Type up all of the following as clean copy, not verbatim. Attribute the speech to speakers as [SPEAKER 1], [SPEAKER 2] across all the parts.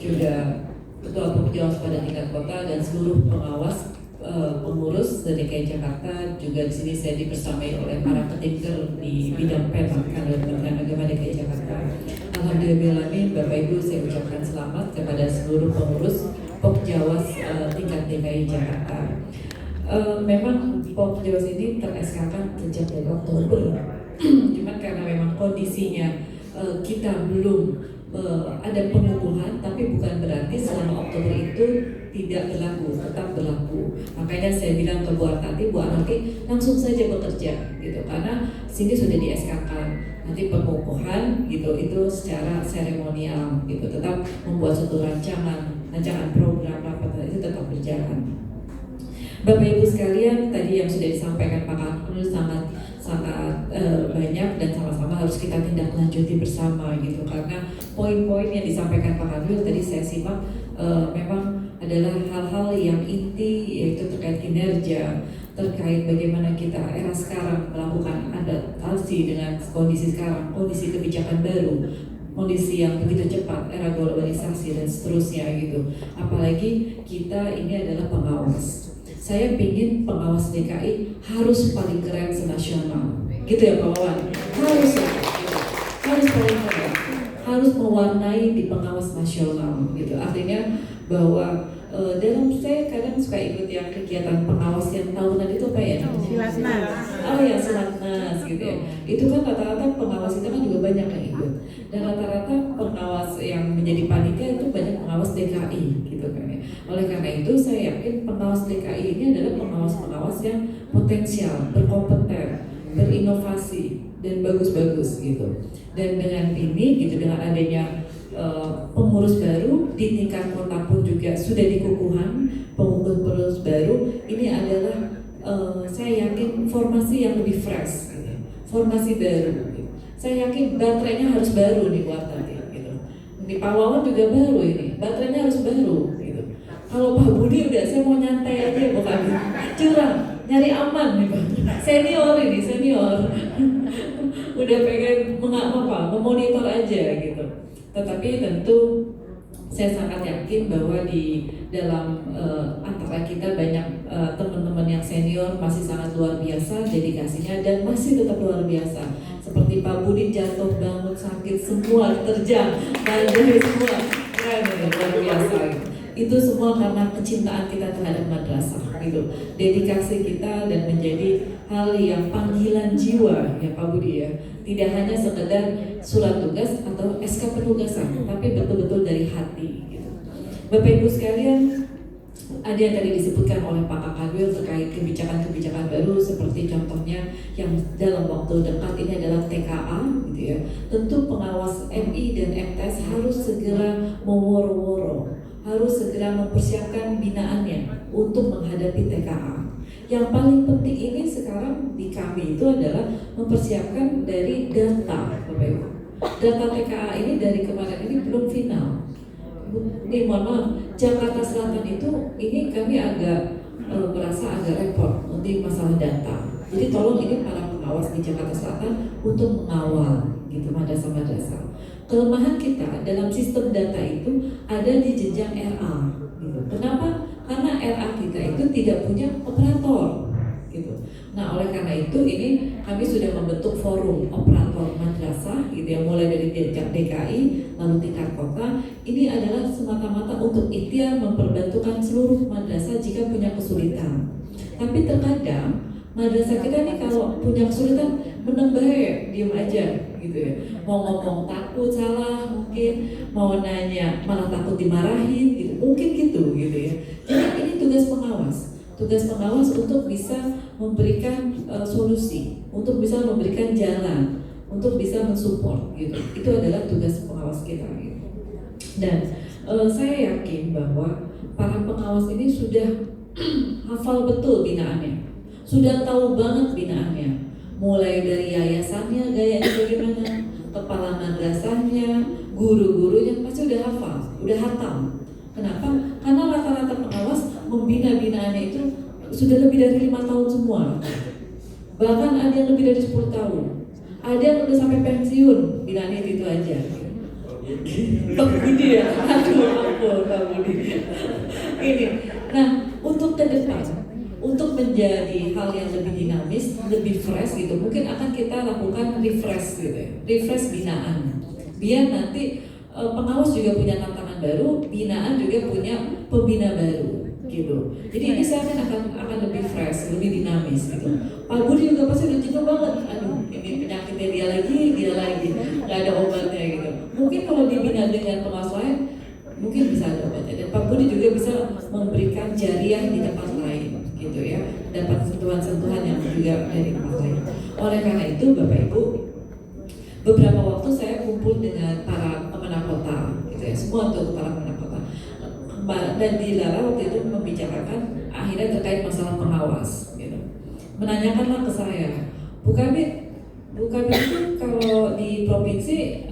[SPEAKER 1] juga Ketua Pokjawas pada tingkat kota dan seluruh pengawas pengurus dari DKI Jakarta. Juga di sini saya dibersamai oleh para ketinker di bidang Kementerian Agama DKI Jakarta. Alhamdulillahirrahmanirrahim, Bapak Ibu, saya ucapkan selamat kepada seluruh pengurus Pokjawas tingkat DKI Jakarta. Memang Pokjawas ini ter-SK-kan sejak dari Oktober, cuman karena memang kondisinya kita belum ada pengukuhan, tapi bukan berarti selama Oktober itu tidak berlaku, tetap berlaku. Makanya saya bilang ke Bu Artati, Bu Artati langsung saja bekerja gitu, karena sini sudah di SK-kan. Nanti pengukuhan gitu itu secara seremonial gitu, tetap membuat suatu rancangan program rapat itu tetap berjalan. Bapak Ibu sekalian, tadi yang sudah disampaikan Pak Kapolri sangat banyak dan sama-sama harus kita tindak lanjuti bersama gitu, karena poin-poin yang disampaikan Pak Kapolri tadi saya simak memang adalah hal-hal yang inti, yaitu terkait kinerja, terkait bagaimana kita era sekarang melakukan adaptasi dengan kondisi sekarang, kondisi kebijakan baru, kondisi yang begitu cepat, era globalisasi dan seterusnya gitu. Apalagi kita ini adalah pengawas. Saya ingin pengawas DKI harus paling keren senasional, gitu ya Pak Wawan. Harus paling keren, harus mewarnai di pengawas nasional, gitu. Artinya bahwa dalam saya kadang suka ikut yang kegiatan pengawas yang tahunan itu apa ya?
[SPEAKER 2] Silatnas.
[SPEAKER 1] Oh ya, Silatnas gitu ya. Itu kan rata-rata pengawas itu kan juga banyak yang ikut. Dan rata-rata pengawas yang menjadi panitia itu banyak pengawas DKI gitu kan ya. Oleh karena itu saya yakin pengawas DKI ini adalah pengawas-pengawas yang potensial, berkompeten, berinovasi dan bagus-bagus gitu. Dan dengan ini gitu, dengan adanya pengurus baru di tingkat kota pun juga sudah dikukuhan pengurus baru, ini adalah saya yakin formasi yang lebih fresh gitu. Formasi baru gitu. Saya yakin baterainya harus baru nih buat tadi gitu. Di Pak Wawan juga baru ini, baterainya harus baru gitu. Kalau Pak Budi udah saya mau nyantai aja, bukan curang, nyari aman nih Pak. Senior udah pengen memonitor aja gitu. Tetapi tentu saya sangat yakin bahwa di dalam antara kita banyak teman-teman yang senior masih sangat luar biasa dedikasinya dan masih tetap luar biasa. Seperti Pak Budi jatuh bangun sakit semua diterjang, semua keren, luar biasa. Itu semua karena kecintaan kita terhadap madrasah gitu. Dedikasi kita dan menjadi hal yang panggilan jiwa ya Pak Budi ya. Tidak hanya sekedar surat tugas atau SK penugasan, tapi betul-betul dari hati gitu. Bapak Ibu sekalian, ada yang tadi disebutkan oleh Pak Kakadwil terkait kebijakan-kebijakan baru, seperti contohnya yang dalam waktu dekat ini adalah TKA gitu ya. Tentu pengawas MI dan MTS harus segera meworo-woro, harus segera mempersiapkan binaannya untuk menghadapi TKA. Yang paling penting ini sekarang di kami itu adalah mempersiapkan dari data, Bapak Ibu. Data TKA ini dari kemarin ini belum final. Ini mohon maaf, Jakarta Selatan itu ini kami agak merasa agak repot untuk masalah data. Jadi tolong ini para pengawas di Jakarta Selatan untuk mengawal gitu madrasah-madrasah. Kelemahan kita dalam sistem data itu ada di jenjang RA gitu. Kenapa? Karena RA kita itu tidak punya operator gitu. Nah, oleh karena itu ini kami sudah membentuk forum operator madrasah gitu ya, mulai dari tingkat DKI lalu tingkat kota. Ini adalah semata-mata untuk ikhtiar memperbantukan seluruh madrasah jika punya kesulitan. Tapi terkadang madrasah kita nih kalau punya kesulitan menang baik, diem aja gitu ya. Mau ngomong takut salah mungkin, mau nanya malah takut dimarahin gitu. Mungkin gitu ya. Jadi ini tugas pengawas untuk bisa memberikan solusi, untuk bisa memberikan jalan, untuk bisa mensupport gitu. Itu adalah tugas pengawas kita gitu. Dan saya yakin bahwa para pengawas ini sudah hafal betul binaannya, sudah tahu banget binaannya, mulai dari yayasannya gayanya bagaimana, kepala madrasahnya, guru-gurunya pasti udah hafal, udah hatam. Kenapa? Karena rata-rata pengawas membina binaannya itu sudah lebih dari 5 tahun semua. Bahkan ada yang lebih dari 10 tahun. Ada yang udah sampai pensiun, binaannya itu aja. Pak Budi ya, aduh ampun Pak Budi. Ini, nah untuk ke depan, untuk menjadi hal yang lebih dinamis, lebih fresh gitu, mungkin akan kita lakukan refresh gitu ya, refresh binaan. Biar nanti pengawas juga punya tantangan baru, binaan juga punya pembina baru gitu. Jadi ini saya akan lebih fresh, lebih dinamis gitu. Pak Budi juga pasti udah jenuh banget. Aduh, ini penyakitnya dia lagi, nggak ada obatnya gitu. Mungkin kalau dibina dengan pengawas lain, mungkin bisa ada obatnya. Dan Pak Budi juga bisa memberikan jariah di tempat lain gitu ya, dapat sentuhan-sentuhan yang juga dari tempat lain. Oleh karena itu Bapak Ibu, beberapa waktu saya kumpul dengan para pemenang kota gitu ya, semua untuk para pemenang kota, dan Dilara waktu itu membicarakan akhirnya terkait masalah pengawas gitu. Menanyakanlah ke saya, Bu Kabit itu kalau di provinsi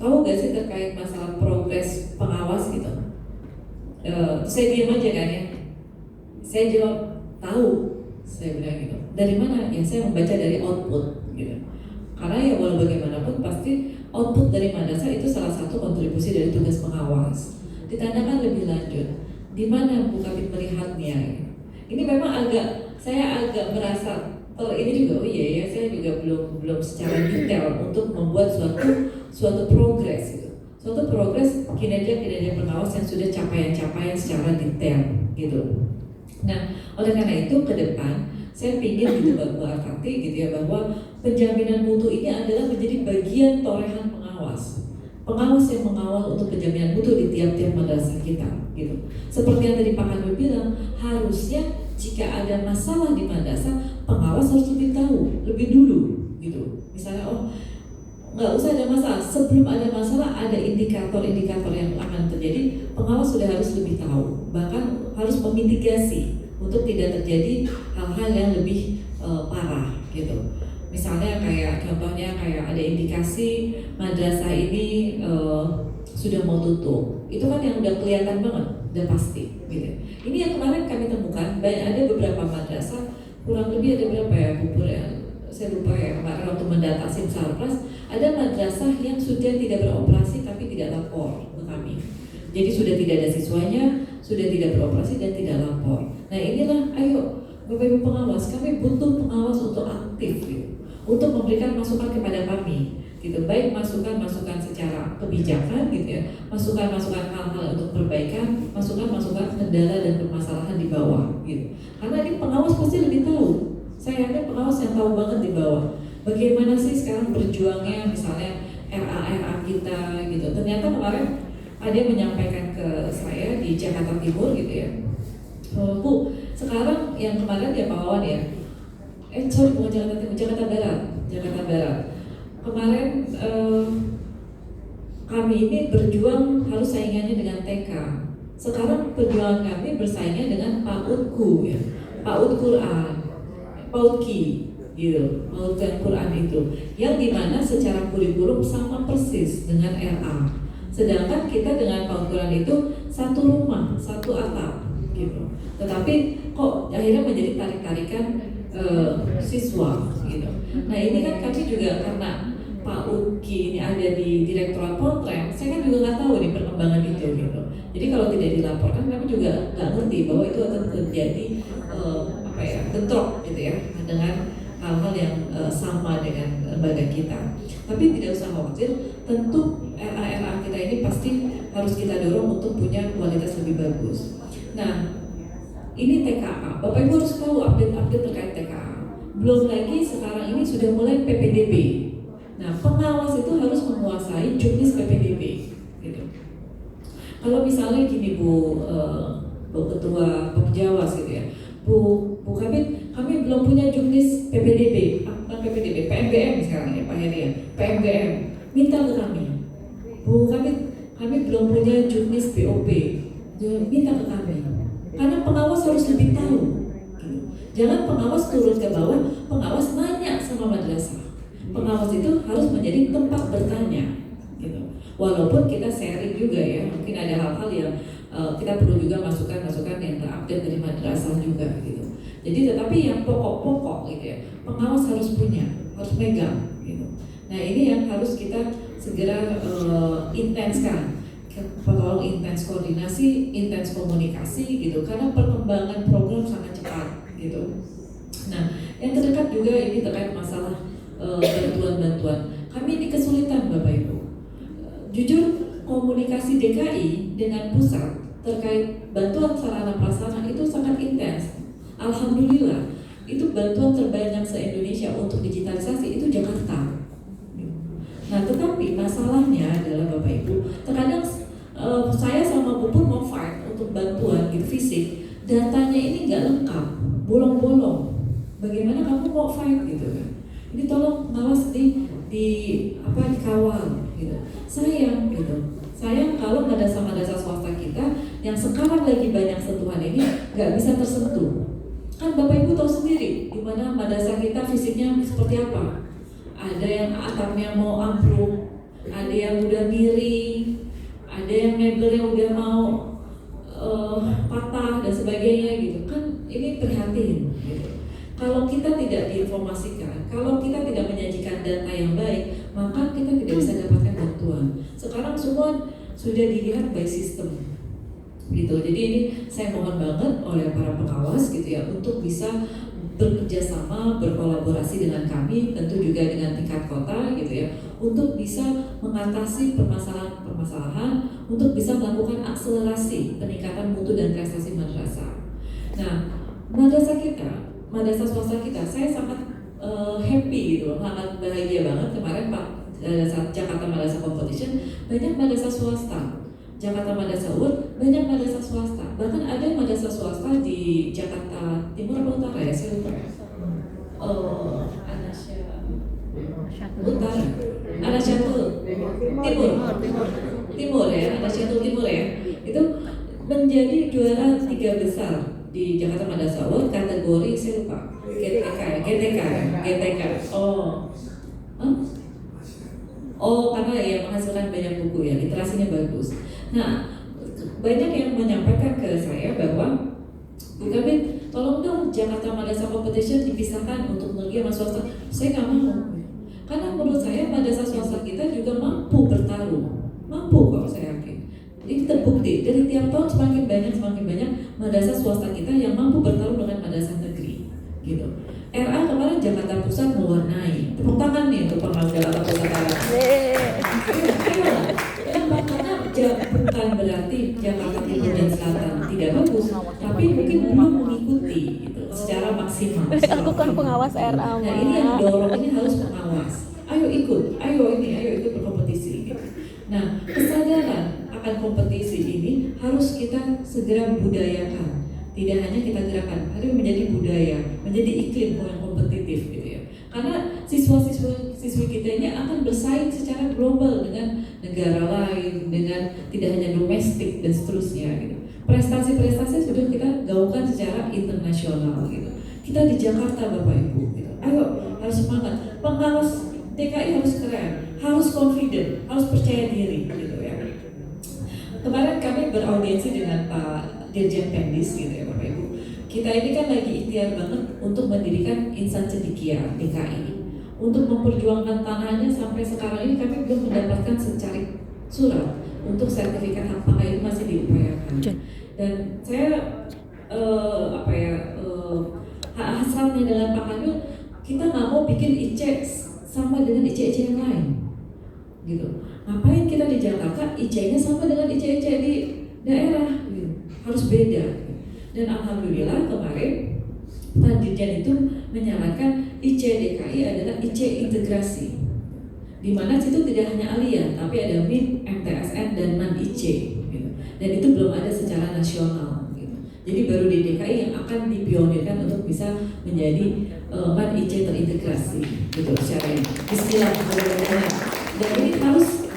[SPEAKER 1] tahu gak sih terkait masalah progres pengawas gitu? Saya diam aja kan ya. Saya jawab tahu, saya bilang gitu. Dari mana? Ya saya membaca dari output gitu. Karena ya walau bagaimanapun pasti output dari madrasah itu salah satu kontribusi dari tugas pengawas. Ditanyakan lebih lanjut, di mana Bu Kabit melihatnya? Ini memang saya agak merasa ini juga, oh iya ya, saya juga belum secara detail untuk membuat suatu progres gitu. Suatu progres kinerja pengawas yang sudah capaian-capaian secara detail gitu. Nah, oleh karena itu ke depan saya ingin gitu Bu Artati gitu ya, bahwa penjaminan mutu ini adalah menjadi bagian torehan pengawas. Pengawas yang mengawal untuk penjaminan mutu di tiap-tiap madrasah kita gitu. Seperti yang tadi Pak Kanwil bilang, harusnya jika ada masalah di madrasah, pengawas harus lebih tahu, lebih dulu gitu. Misalnya nggak usah ada masalah, sebelum ada masalah ada indikator-indikator yang akan terjadi, pengawas sudah harus lebih tahu, bahkan harus memitigasi untuk tidak terjadi hal-hal yang lebih parah gitu. Misalnya contohnya ada indikasi madrasah ini sudah mau tutup, itu kan yang udah kelihatan banget, udah pasti gitu. Ini yang kemarin kami temukan, ada beberapa madrasah, kurang lebih ada berapa ya Bu ya, saya lupa ya, kemarin waktu mendata Sarpras, ada madrasah yang sudah tidak beroperasi tapi tidak lapor ke kami. Jadi sudah tidak ada siswanya, sudah tidak beroperasi dan tidak lapor. Nah inilah, ayo Bapak Ibu pengawas, kami butuh pengawas untuk aktif gitu, untuk memberikan masukan kepada kami gitu, baik masukan-masukan secara kebijakan gitu ya, masukan-masukan hal-hal untuk perbaikan, masukan-masukan kendala dan permasalahan di bawah gitu. Karena ini pengawas pasti lebih tahu. Saya yakin pengawas yang tahu banget di bawah. Bagaimana sih sekarang berjuangnya misalnya RA kita gitu. Ternyata kemarin ada yang menyampaikan ke saya di Jakarta Timur gitu ya, Bu, sekarang yang kemarin ya Pak Wawan ya, bukan Jakarta Timur, Jakarta Barat. Kemarin kami ini berjuang harus saingannya dengan TK. Sekarang perjuangan kami bersaingnya dengan PAUD-Q ya, PAUD Quran, PAUD-Ki gitu, PAUD Quran itu, yang dimana secara kurikulum sama persis dengan RA. Sedangkan kita dengan PAUD Quran itu satu rumah, satu atap gitu. Tetapi kok akhirnya menjadi tarik-tarikan siswa gitu. Nah ini kan kami juga karena Pak Uki ini ada di Direktorat Poltrek, saya kan juga nggak tahu nih perkembangan itu gitu. Jadi kalau tidak dilaporkan, kami juga nggak ngerti bahwa itu akan terjadi bentrok gitu ya dengan hal-hal yang sama dengan lembaga kita. Tapi tidak usah khawatir, tentu RA kita ini pasti harus kita dorong untuk punya kualitas lebih bagus. Nah, ini TKA, Bapak Ibu harus tahu update-update terkait TKA. Belum lagi sekarang ini sudah mulai PPDB. Nah, pengawas itu harus menguasai juknis PPDB gitu. Kalau misalnya gini Bu Ketua Pemjawas gitu ya, Bu Kabit, kami belum punya juknis PPDB, PMBM sekarang ya Pak Heri ya, PMBM, minta ke kami. Bu Kabit, kami belum punya juknis BOP, minta ke kami. Karena pengawas harus lebih tahu. Gitu. Jangan pengawas turun ke bawah, pengawas nanya sama madrasah. Pengawas itu harus menjadi tempat bertanya. Gitu. Walaupun kita sharing juga ya, mungkin ada hal-hal yang kita perlu juga masukan-masukan yang terupdate dari madrasah juga gitu. Jadi tetapi yang pokok-pokok gitu ya, pengawas harus punya, harus megang gitu. Nah ini yang harus kita segera intenskan, tolong intens koordinasi, intens komunikasi gitu, karena perkembangan program sangat cepat gitu. Nah, yang terdekat juga ini terkait masalah bantuan-bantuan. Kami ini kesulitan Bapak Ibu. Jujur, komunikasi DKI dengan pusat terkait bantuan sarana prasarana itu sangat intens. Alhamdulillah, itu bantuan terbanyak se-Indonesia untuk digitalisasi itu Jakarta. Nah, tetapi masalahnya adalah Bapak Ibu, terkadang saya sama Bu Pur mau fight untuk bantuan gitu fisik, datanya ini nggak lengkap, bolong-bolong. Bagaimana kamu mau fight gitu kan? Ini tolong ngawas dikawal gitu. Sayang gitu. Sayang kalau madrasah-madrasah swasta kita yang sekarang lagi banyak sentuhan ini nggak bisa tersentuh. Kan Bapak Ibu tahu sendiri di mana madrasah kita fisiknya seperti apa. Ada yang atapnya mau ambruk, ada yang udah miring, ada yang mebel yang udah mau patah dan sebagainya gitu. Kan ini prihatin gitu. Kalau kita tidak diinformasikan, kalau kita tidak menyajikan data yang baik, maka kita tidak bisa dapatkan bantuan. Sekarang semua sudah dilihat by system, gitu. Jadi ini saya mohon banget oleh para pengawas, gitu ya, untuk bisa bekerja sama, berkolaborasi dengan kami, tentu juga dengan tingkat kota, gitu ya, untuk bisa mengatasi permasalahan-permasalahan, untuk bisa melakukan akselerasi peningkatan mutu dan prestasi madrasah. Nah, madrasah kita, madrasah swasta kita, saya sangat happy gitu, sangat bahagia banget kemarin Pak saat Jakarta Madrasah Competition banyak madrasah swasta, Jakarta Madrasah Award banyak madrasah swasta, bahkan ada madrasah swasta di Jakarta Timur atau Utara ya, saya lupa ya. Utara, Timur ya, Anasyatul Timur ya, itu menjadi juara 3 besar di Jakarta Madrasah Award kategori saya lupa GTK. Karena ya menghasilkan banyak buku ya, literasinya bagus. Nah, banyak yang menyampaikan ke saya bahwa Bu Kabit, tolong dong Jakarta Madrasah Competition dipisahkan untuk negeri sama swasta. Saya nggak mau, karena menurut saya madrasah swasta kita juga mampu bertarung, mampu kok, saya yakin. Ini terbukti dari tiap tahun semakin banyak madrasah swasta kita yang mampu bertarung dengan madrasah negeri, gitu. RA kemarin Jakarta Pusat mewarnai, tepuk tangan nih untuk pengawas Jakarta Pusat. Karena bukan berarti Jakarta Timur dan Selatan tidak bagus, tapi mungkin belum mengikuti gitu, secara maksimal.
[SPEAKER 2] Aku kan pengawas RA.
[SPEAKER 1] Nah, ini yang dorong, ini harus pengawas. Ayo ikut berkompetisi. Gitu. Nah, kesadaran akan kompetisi ini harus kita segera budayakan. Tidak hanya kita gerakan, tapi menjadi budaya, menjadi iklim yang kompetitif gitu ya. Karena siswa-siswi kita ini akan bersaing secara global dengan negara lain, dengan tidak hanya domestik dan seterusnya gitu. Prestasi-prestasi sudah kita gaungkan secara internasional gitu. Kita di Jakarta Bapak Ibu gitu. Ayo, harus semangat. Pengawas DKI harus keren, harus confident, harus percaya diri gitu ya. Kemarin kami beraudiensi dengan Pak Dirjen Pendis gitu ya Bapak Ibu. Kita ini kan lagi ikhtiar banget untuk mendirikan insan cendekia DKI. Untuk memperjuangkan tanahnya sampai sekarang ini kami belum mendapatkan secari surat untuk sertifikat hak pakai, itu masih diupayakan. Dan saya hasratnya dengan Pak Kanul, kita nggak mau bikin IC sama dengan IC yang lain, gitu. Ngapain kita di Jakarta IC-nya sama dengan IC di daerah, gitu. Harus beda. Dan alhamdulillah kemarin Pak Dirjen itu menyarankan IC DKI adalah IC integrasi, di mana situ tidak hanya Alia, tapi ada MIN, MTSN dan non-IC, gitu. Dan itu belum ada secara nasional, gitu. Jadi baru di DKI yang akan dipionirkan untuk bisa menjadi non-IC terintegrasi, gitu. Secara Bismillah, dan ini harus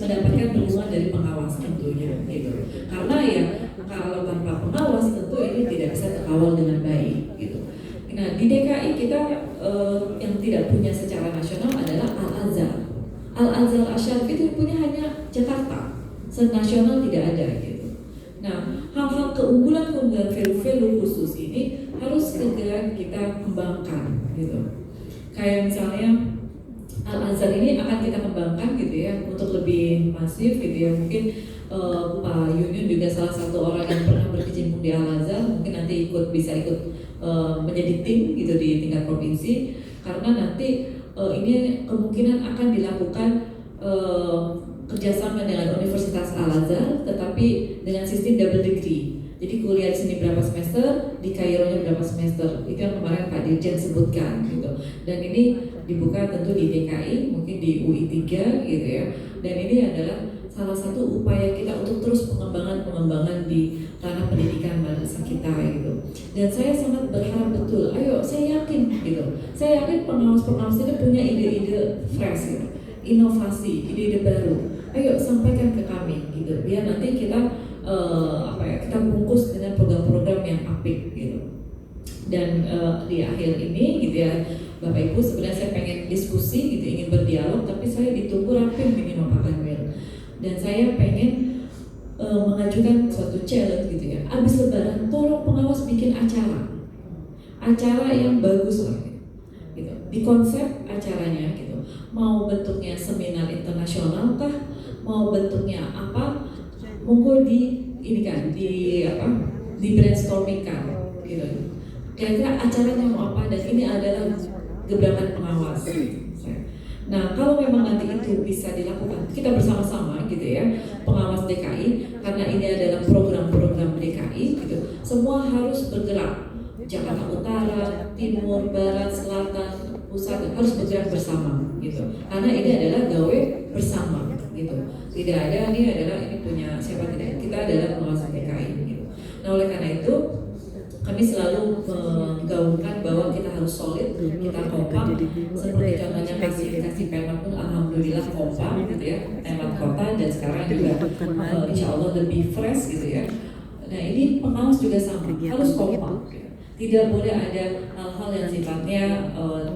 [SPEAKER 1] mendapatkan dukungan dari pengawas tentunya, gitu. Karena ya kalau tanpa pengawas tentu ini tidak bisa terkawal dengan baik, gitu. Nah, di DKI kita yang tidak punya secara nasional adalah Al-Azhar. Al-Azhar Asyarif itu punya hanya Jakarta, senasional tidak ada, gitu. Nah, hal-hal keunggulan value khusus ini harus segera kita kembangkan, gitu. Kayak misalnya Al-Azhar Al-Azhar ini akan kita kembangkan gitu ya untuk lebih masif gitu ya. Mungkin Pak Yuyun juga salah satu orang yang pernah berkecimpung di Al-Azhar, mungkin nanti bisa ikut menjadi tim gitu di tingkat provinsi, karena nanti ini kemungkinan akan dilakukan kerjasama dengan Universitas Al-Azhar, tetapi dengan sistem double degree. Jadi kuliah di sini berapa semester, di Kaironya berapa semester. Itu yang kemarin Pak Dirjen sebutkan gitu. Dan ini dibuka tentu di DKI, mungkin di UI 3 gitu ya. Dan ini adalah salah satu upaya kita untuk terus pengembangan di ranah pendidikan madrasah kita gitu. Dan saya sangat berharap betul, ayo saya yakin gitu. Saya yakin pengawas-pengawas itu punya ide-ide fresh gitu, inovasi, ide-ide baru. Ayo sampaikan ke kami gitu, biar nanti kita kita bungkus dengan program-program yang apik gitu. Dan di akhir ini gitu ya Bapak Ibu, sebenarnya saya pengen diskusi gitu, ingin berdialog, tapi saya ditunggu rapim ini Pak Kanwil. Dan saya pengen mengajukan suatu challenge gitu ya. Abis Lebaran tolong pengawas bikin acara yang bagus lah gitu. Di konsep acaranya gitu, mau bentuknya seminar internasional kah, mau bentuknya apa, monggo di ini kan di brainstorming kan gitu. Kira-kira acaranya mau apa, dan ini adalah gebrakan pengawas. Nah, kalau memang nanti itu bisa dilakukan, kita bersama-sama gitu ya, pengawas DKI, karena ini adalah program-program DKI gitu, semua harus bergerak. Jakarta Utara, Timur, Barat, Selatan, Pusat harus bergerak bersama gitu. Karena ini adalah gawe bersama gitu. Tidak ada ini punya siapa, tidak, kita adalah pengawas DKI gitu. Nah, oleh karena itu kami selalu menggaungkan bahwa kita harus solid, kita kompak. Seperti contohnya klasifikasi Pemda pun alhamdulillah kompak gitu ya, Pemda kota, dan sekarang juga insya Allah lebih fresh gitu ya. Nah, ini pengawas juga sama, harus kompak gitu. Tidak boleh ada hal-hal yang sifatnya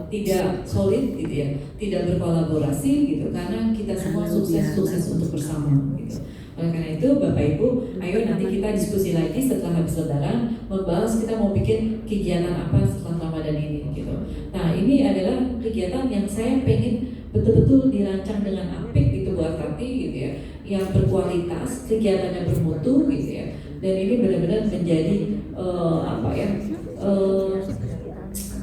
[SPEAKER 1] tidak solid gitu ya, tidak berkolaborasi gitu, karena kita semua sukses untuk bersama gitu. Oleh karena itu Bapak Ibu, ayo nanti kita diskusi lagi setelah habis Lebaran, membahas kita mau bikin kegiatan apa setelah Ramadan ini gitu. Nah, ini adalah kegiatan yang saya pengen betul-betul dirancang dengan apik gitu buat Tati gitu ya, yang berkualitas, kegiatannya bermutu gitu ya. Dan ini benar-benar menjadi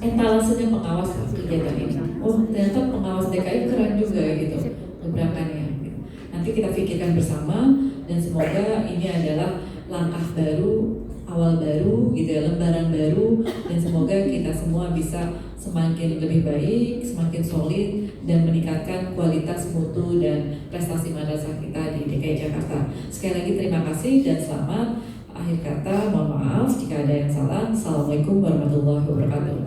[SPEAKER 1] etalasenya pengawas kegiatan ini. Oh, ternyata pengawas DKI keren juga gitu gebrakannya gitu. Nanti kita pikirkan bersama, dan semoga ini adalah langkah baru, awal baru gitu ya, lembaran baru, dan semoga kita semua bisa semakin lebih baik, semakin solid, dan meningkatkan kualitas mutu dan prestasi madrasah kita di DKI Jakarta. Sekali lagi terima kasih dan selamat. Akhir kata, mohon maaf jika ada yang salah. Assalamualaikum warahmatullahi wabarakatuh.